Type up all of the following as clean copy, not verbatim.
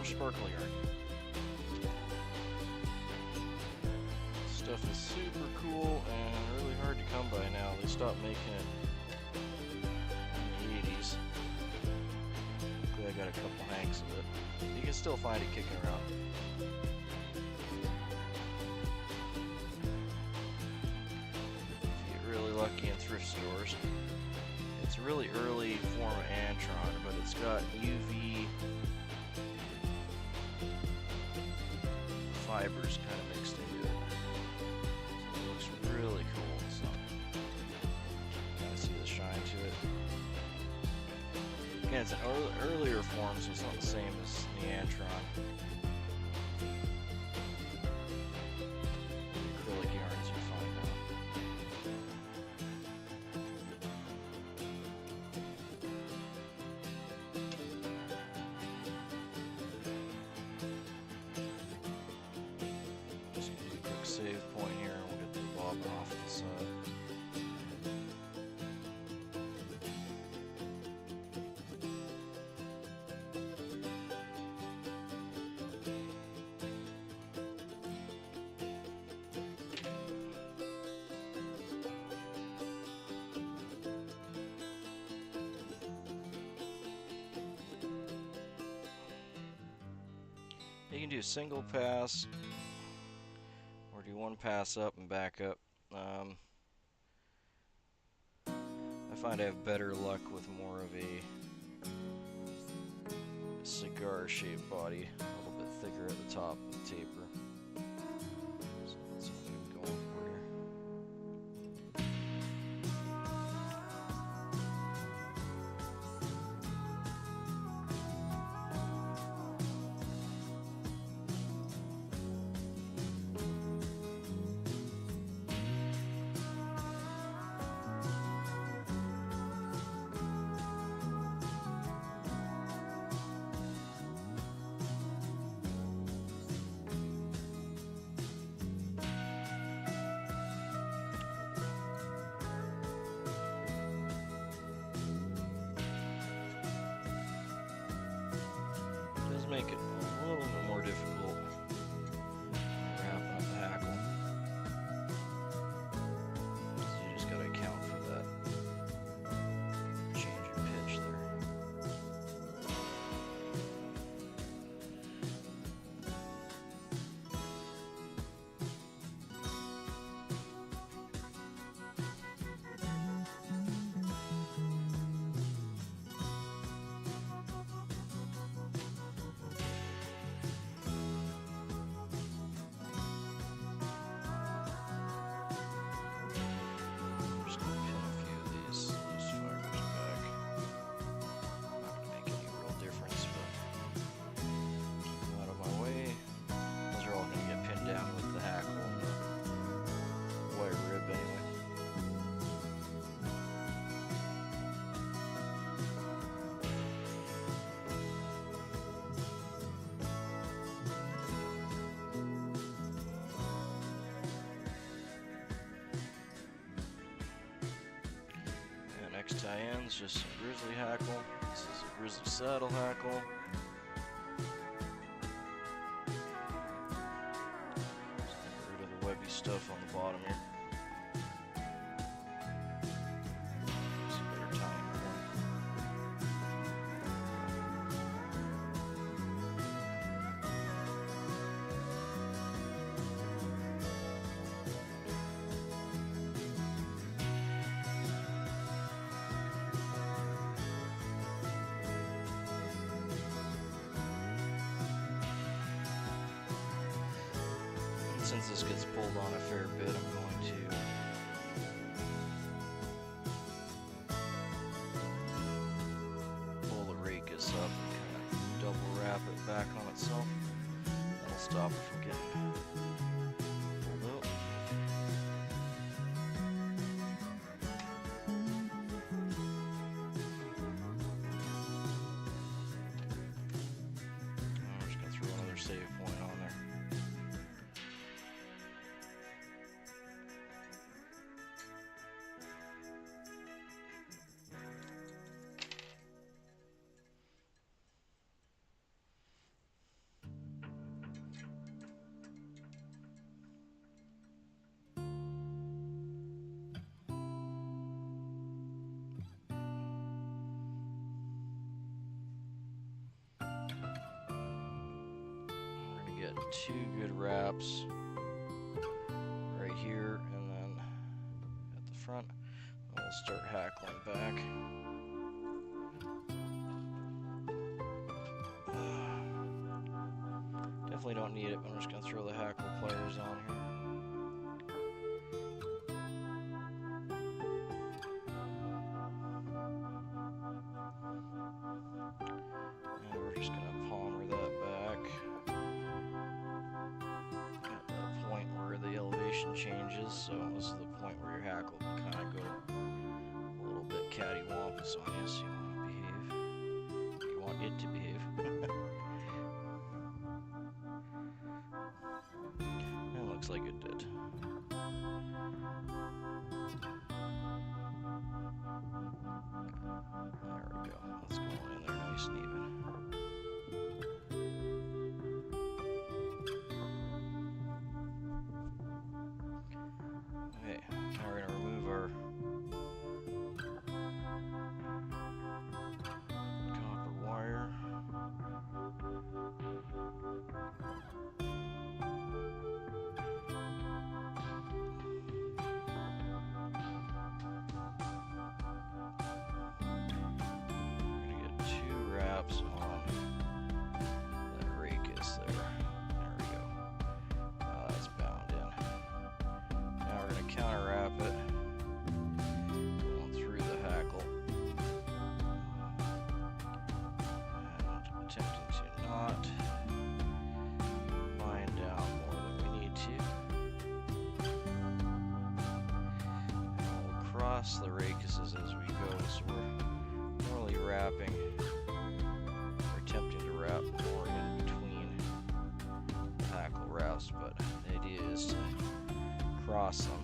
orange sparkle yarn. Stuff is super cool and really hard to come by now. They stopped making it in the 80s. Luckily I got a couple hanks of it. You can still find it kicking around. If you get really lucky in thrift stores. It's a really early form of Antron, but it's got UV fibers kind of mixed into it. So it looks really cool. So kind of see the shine to it. Again, it's an earlier form, so it's not the same as the Antron. The acrylic yarns you find out. Save point here and we'll get the bobbin off to the side. You can do a single pass, or do one pass up and back up. I find I have better luck with more of a cigar-shaped body, a little bit thicker at the top with the taper. So that's what I'm going for here. Make it a little bit more difficult wrapping up the hackle. So you just gotta account for that change in pitch there. Down with the hackle and the wire rib anyway. And next tie-in is just some grizzly hackle. This is a grizzly saddle hackle. Webby stuff on the bottom here. Some better tying Since this gets pulled on a fair bit, I'm going to pull the racus up and kind of double wrap it back on itself. That'll stop it from getting pulled out. I'm just going to throw another save point on there. get 2 good wraps right here, and then at the front, we'll start hackling back. Definitely don't need it, but I'm just going to throw the hackle pliers on here. And we're just going to palmer that back at the point where the elevation changes. So this is the point where your hackle can kind of go a little bit cattywampus on you, so you want to behave. You want it to behave. It looks like it did. There we go. Let's go in there nice and even. Okay, now we're going to remove our copper wire. On that rake is there. There we go. That's bound in. Now we're going to counter wrap it going through the hackle and attempting to not bind down more than we need to. And we'll cross the rakuses as we go, so we're normally wrapping. Attempting to wrap more in between the hackle wraps, but the idea is to cross them.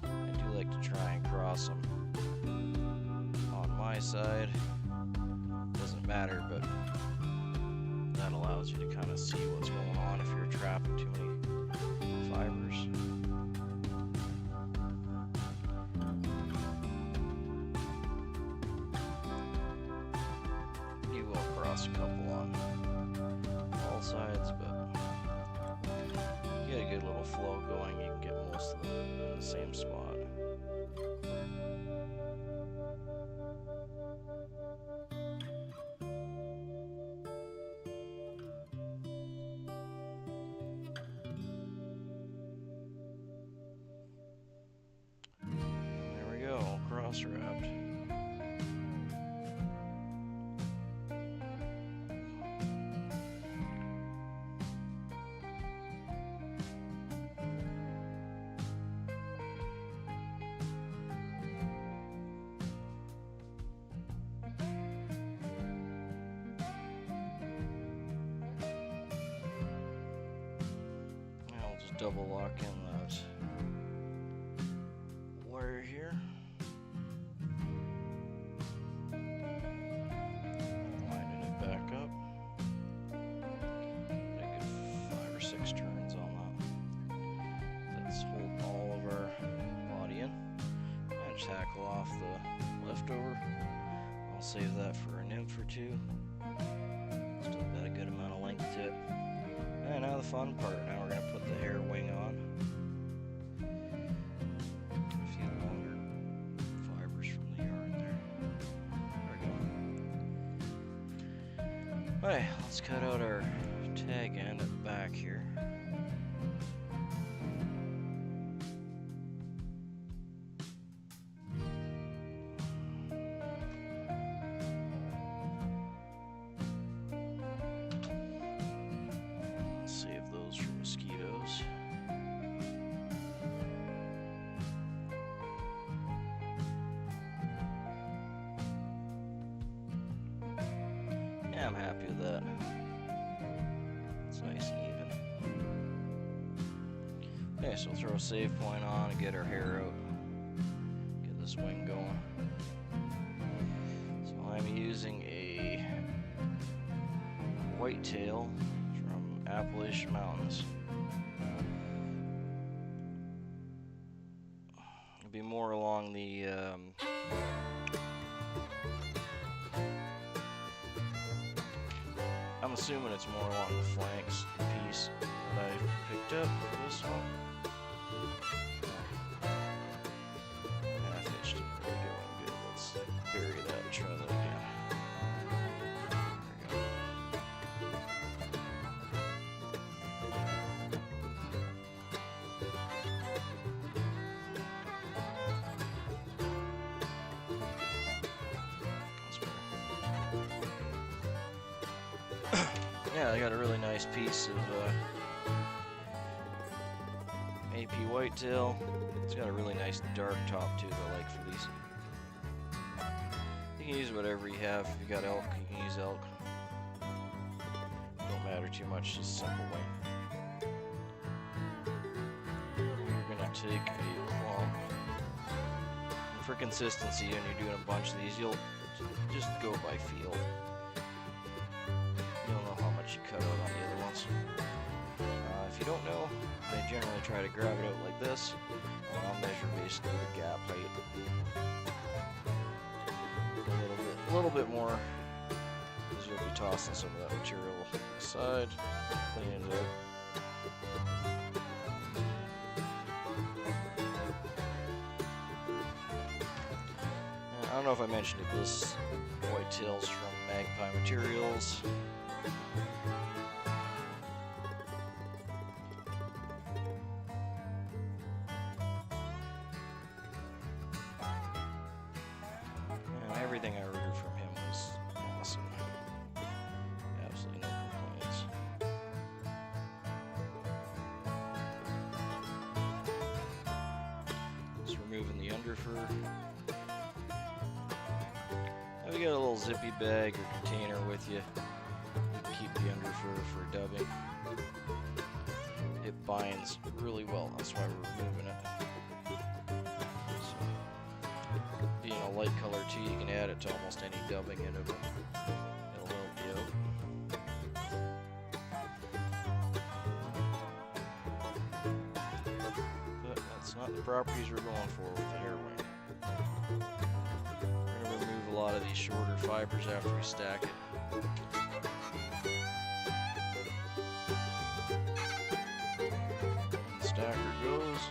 I do like to try and cross them on my side. Doesn't matter, but that allows you to kind of see what's going on if you're trapping too many fibers. A couple on all sides, but you get a good little flow going, you can get most of them in the same spot. There we go, cross wrapped. Double lock in that wire here. Lining it back up. Get a good 5 or 6 turns on that. That's holding all of our body in. And just hackle off the leftover. I'll save that for a nymph or 2. Still got a good amount of length to it. And now the fun part. Now we're going to put the hair wing on. A few longer fibers from the yarn there. There we go. Alright, let's cut out our tag end at the back here. Save those for mosquitoes. Yeah, I'm happy with that. It's nice and even. Okay, so we'll throw a save point on and get our hair out. Get this wing going. So I'm using a whitetail from Appalachian Mountains. It'll be more along the I'm assuming it's more along the flanks piece that I picked up for this one. That fish didn't really go in good. Let's bury that and try that again. There we go. Yeah, I got a really nice piece of AP whitetail. It's got a really nice dark top too that I like for these. You can use whatever you have. If you got elk, you can use elk. Don't matter too much, just a simple way. You're gonna take a clump. And for consistency, when you're doing a bunch of these, you'll just go by feel. You cut out on the other ones. If you don't know, I generally try to grab it out like this, and I'll measure basically the gap height. A little bit more, because you'll be tossing some of that material aside, cleaning it out. I don't know if I mentioned it, this whitetail's from Magpie Materials. Everything I ordered from him was awesome. Absolutely no complaints. Just removing the underfur. Now we got a little zippy bag or container with you. You can keep the underfur for dubbing. It binds really well, that's why we're removing it. Being a light color too, you can add it to almost any dubbing and it'll help you out. But that's not the properties we're going for with the hair wing. We're going to remove a lot of these shorter fibers after we stack it. And the stacker goes.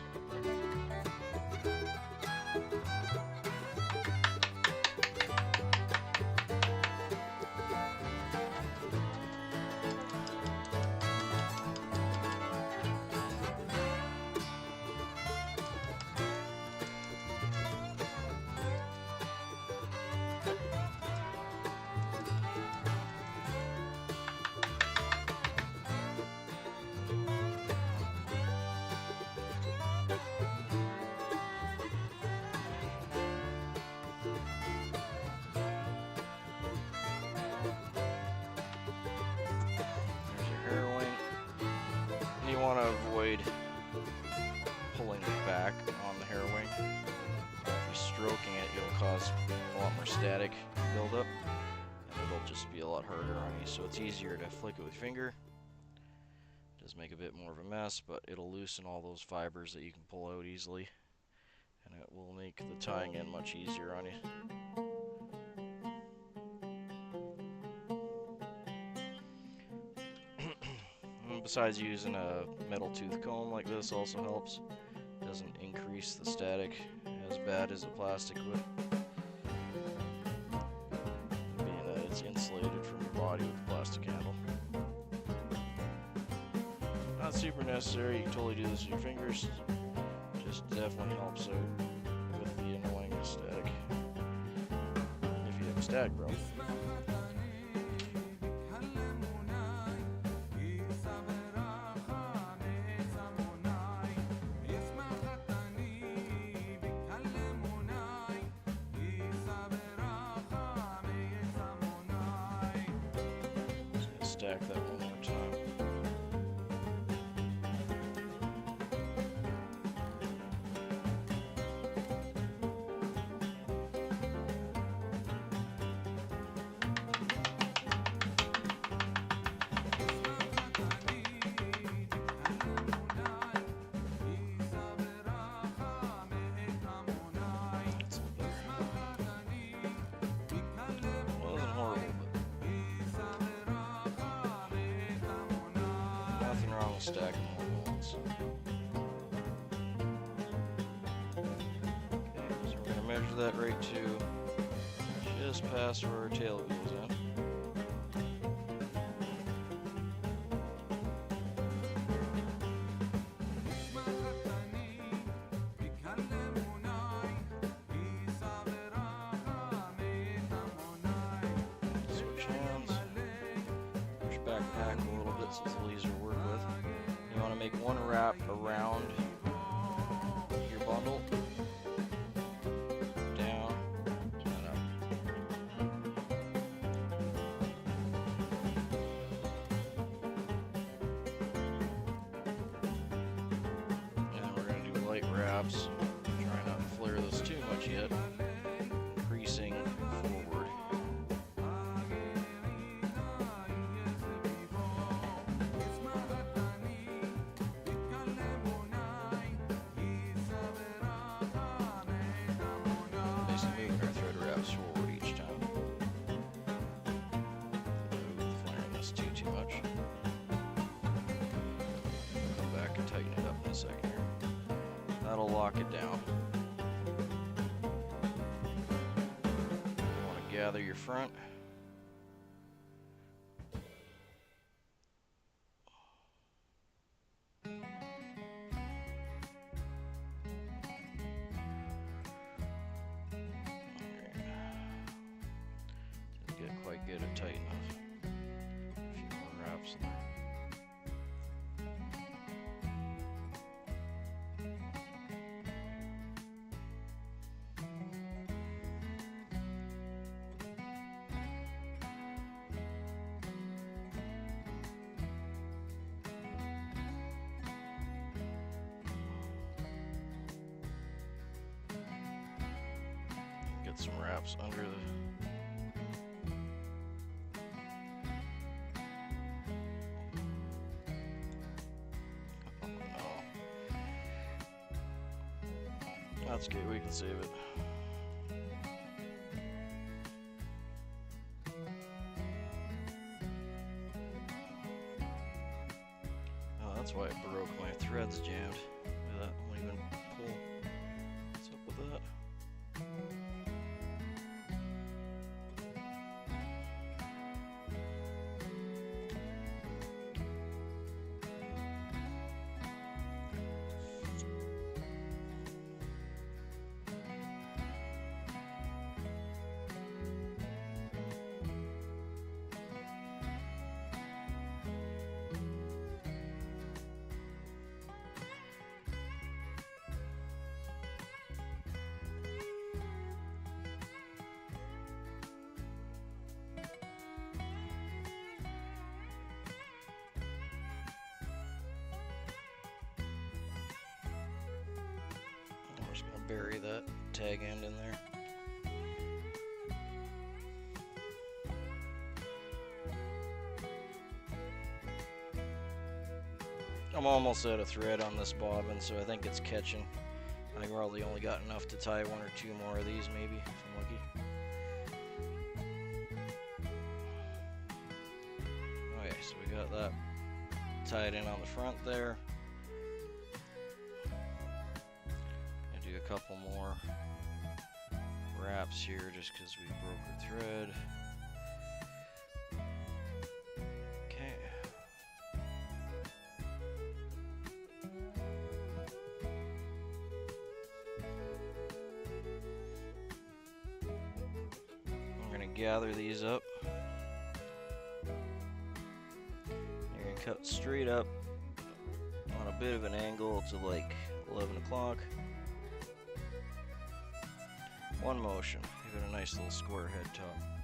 You want to avoid pulling back on the hair wing. If you're stroking it, you'll cause a lot more static buildup, and it'll just be a lot harder on you. So it's easier to flick it with your finger. It does make a bit more of a mess, but it'll loosen all those fibers that you can pull out easily, and it will make the tying in much easier on you. Besides, using a metal tooth comb like this also helps. It doesn't increase the static as bad as a plastic would. Being that it's insulated from your body with a plastic handle. Not super necessary, you can totally do this with your fingers. Just definitely helps out with the annoying static. If you have a static problem. Stack that one more time. Wasn't horrible, but stack them all at once. Okay, so we're gonna measure that right to just past where our tail goes in. Switch hands. Push back a little bit so it's easier to work with. You want to make one wrap around your bundle. Down and up. And we're going to do light wraps. Try not to flare this too much yet. Creasing forward. Basically moving our thread wraps forward each time. Flaring this too much. Come back and tighten it up in a second here. That'll lock it down. You want to gather your front. Didn't get quite good at tight enough. A few more wraps in there. Get some wraps under the That's good, we can save it. Oh, that's why it broke. My thread's jammed. Look at that, I won't even pull. What's up with that? I'm just gonna bury that tag end in there. I'm almost out of thread on this bobbin, so I think it's catching. I think probably only got enough to tie one or two more of these, maybe, if I'm lucky. Okay, so we got that tied in on the front there. Gonna do a couple more wraps here just because we broke our thread. Okay. I'm gonna gather these up. You're gonna cut straight up on a bit of an angle to like 11 o'clock. One motion, give it a nice little square head top.